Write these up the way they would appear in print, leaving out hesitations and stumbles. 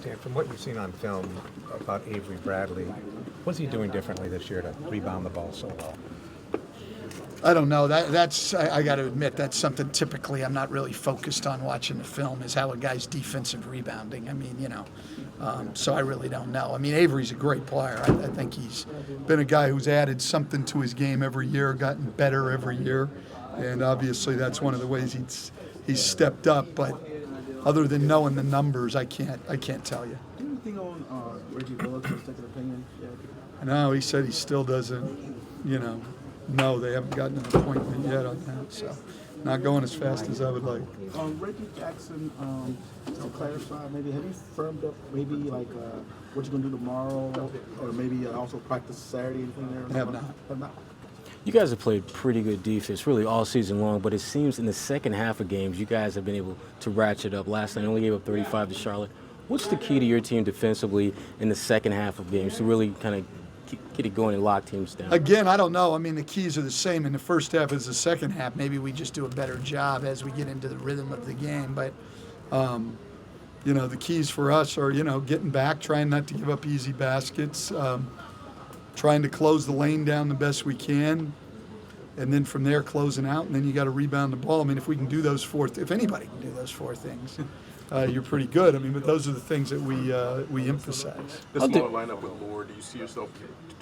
Dan, from what you've seen on film about Avery Bradley, what's he doing differently this year to rebound the ball so well? I don't know. I got to admit, that's something typically I'm not really focused on watching the film, is how a guy's defensive rebounding. I mean, so I really don't know. I mean, Avery's a great player. I think he's been a guy who's added something to his game every year, gotten better every year, and obviously that's one of the ways he's stepped up. But other than knowing the numbers, I can't tell you. Anything on Reggie Bullock's second opinion yet? No, he said he still doesn't, No, they haven't gotten an appointment yet on that, so not going as fast as I would like. Reggie Jackson, to clarify, maybe have you firmed up maybe like what you're going to do tomorrow, or maybe also practice Saturday, anything there? Have not. Have not? You guys have played pretty good defense really all season long, but it seems in the second half of games you guys have been able to ratchet up. Last night you only gave up 35 to Charlotte. What's the key to your team defensively in the second half of games to really kind of get it going and lock teams down? Again, I don't know. I mean, the keys are the same in the first half as the second half. Maybe we just do a better job as we get into the rhythm of the game. But, the keys for us are, getting back, trying not to give up easy baskets, trying to close the lane down the best we can, and then from there closing out, and then you got to rebound the ball. I mean, if we can do those if anybody can do those four things, you're pretty good. I mean, but those are the things that we emphasize. The smaller lineup with Lord, do you see yourself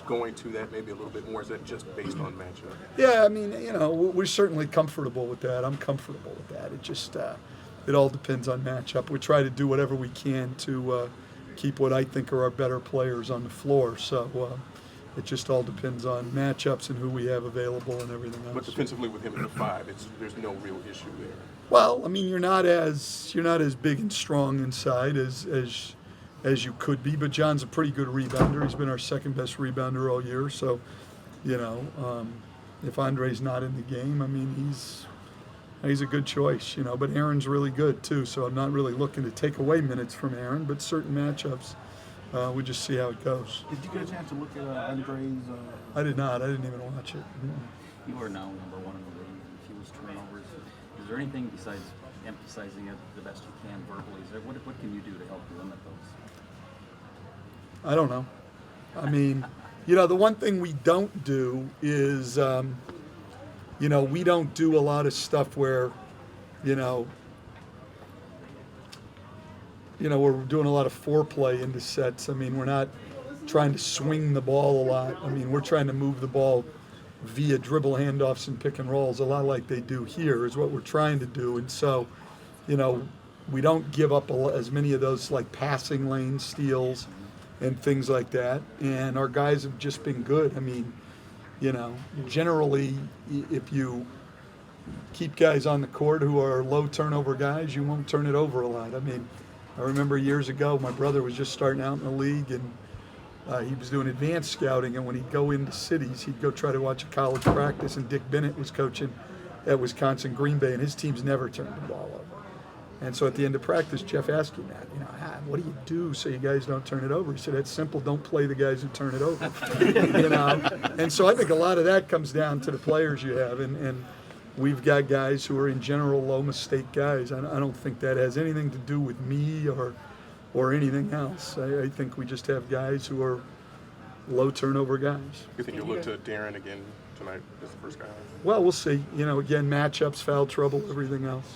going to that maybe a little bit more? Is that just based on matchup? Yeah, I mean, we're certainly comfortable with that. I'm comfortable with that. It just it all depends on matchup. We try to do whatever we can to keep what I think are our better players on the floor. So it just all depends on matchups and who we have available and everything else. But defensively with him at the 5, there's no real issue there. Well, I mean, you're not as big and strong inside as you could be, but John's a pretty good rebounder. He's been our second best rebounder all year. So, if Andre's not in the game, I mean, he's a good choice, But Aaron's really good too. So I'm not really looking to take away minutes from Aaron, but certain matchups, we just see how it goes. Did you get a chance to look at Andre's? I did not. I didn't even watch it. You are now number 1 in the league in fewest turnovers. Is there anything besides emphasizing it the best you can verbally? What can you do to help limit those? I don't know. I mean, the one thing we don't do is, we don't do a lot of stuff where, we're doing a lot of foreplay into sets. I mean, we're not trying to swing the ball a lot. I mean, we're trying to move the ball via dribble handoffs and pick and rolls, a lot like they do here is what we're trying to do. And so, we don't give up as many of those like passing lane steals and things like that. And our guys have just been good. I mean, generally, if you keep guys on the court who are low turnover guys, you won't turn it over a lot. I mean, I remember years ago, my brother was just starting out in the league, and he was doing advanced scouting, and when he'd go into cities, he'd go try to watch a college practice, and Dick Bennett was coaching at Wisconsin Green Bay, and his teams never turned the ball over. And so at the end of practice, Jeff asked him that, what do you do so you guys don't turn it over? He said, it's simple, don't play the guys who turn it over. And so I think a lot of that comes down to the players you have, and we've got guys who are in general low mistake guys. I don't think that has anything to do with me or anything else. I think we just have guys who are low turnover guys. You think you'll look to Darren again tonight as the first guy? Well, we'll see. Again, matchups, foul trouble, everything else.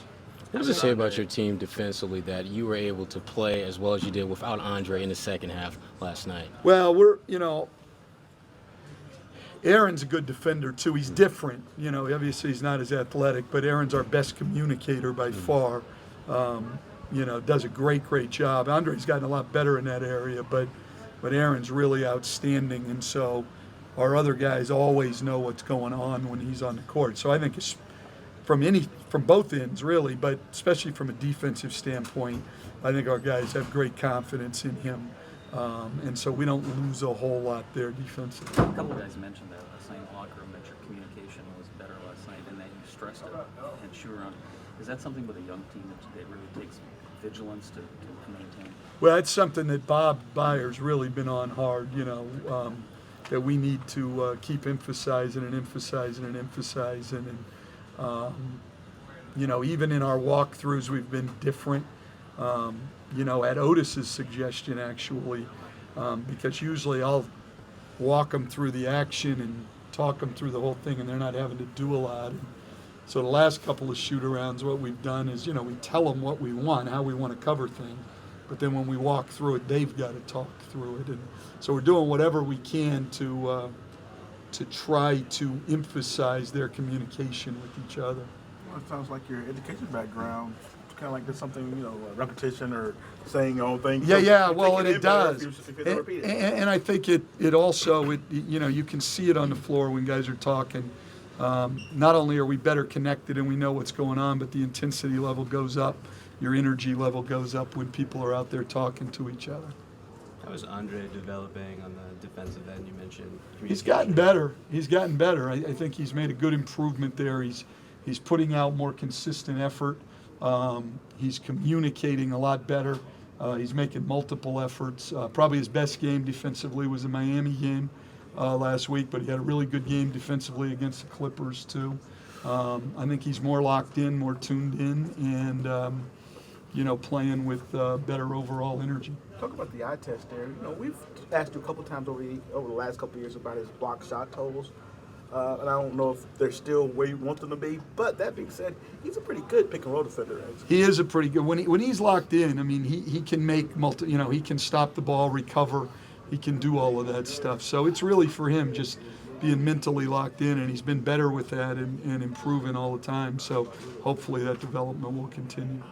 What does it say about your team defensively that you were able to play as well as you did without Andre in the second half last night? Well, Aaron's a good defender too. He's different. Obviously he's not as athletic, but Aaron's our best communicator by far. Does a great job. Andre's gotten a lot better in that area, but Aaron's really outstanding, and so our other guys always know what's going on when he's on the court. So I think it's from both ends really, but especially from a defensive standpoint, I think our guys have great confidence in him, and so we don't lose a whole lot there defensively. A couple of guys mentioned that last night in the locker room, that your communication was better last night and that you stressed it and shoot around. Is that something with a young team that really takes vigilance to maintain? Well, it's something that Bob Byers really been on hard, that we need to keep emphasizing. And even in our walkthroughs, we've been different. at Otis's suggestion actually, because usually I'll walk them through the action and talk them through the whole thing, and they're not having to do a lot. And so the last couple of shoot-arounds, what we've done is, we tell them what we want, how we want to cover things, but then when we walk through it, they've got to talk through it. And so we're doing whatever we can to try to emphasize their communication with each other. Well, it sounds like your education background, kind of like there's something, repetition or saying your own thing. Yeah, So well, you and take it in better does. if you don't repeat it. And I think it also, you can see it on the floor when guys are talking. Not only are we better connected and we know what's going on, but the intensity level goes up, your energy level goes up when people are out there talking to each other. How is Andre developing on the defensive end? You mentioned He's gotten better. I think he's made a good improvement there. He's putting out more consistent effort. He's communicating a lot better. He's making multiple efforts. Probably his best game defensively was the Miami game last week, but he had a really good game defensively against the Clippers too. I think he's more locked in, more tuned in, and playing with better overall energy. Talk about the eye test there. We've asked you a couple times over the last couple of years about his block shot totals. And I don't know if they're still where you want them to be. But that being said, he's a pretty good pick and roll defender. He is a pretty good. When he's locked in, I mean, he can make he can stop the ball, recover. He can do all of that stuff. So it's really for him just being mentally locked in, and he's been better with that and improving all the time. So hopefully that development will continue.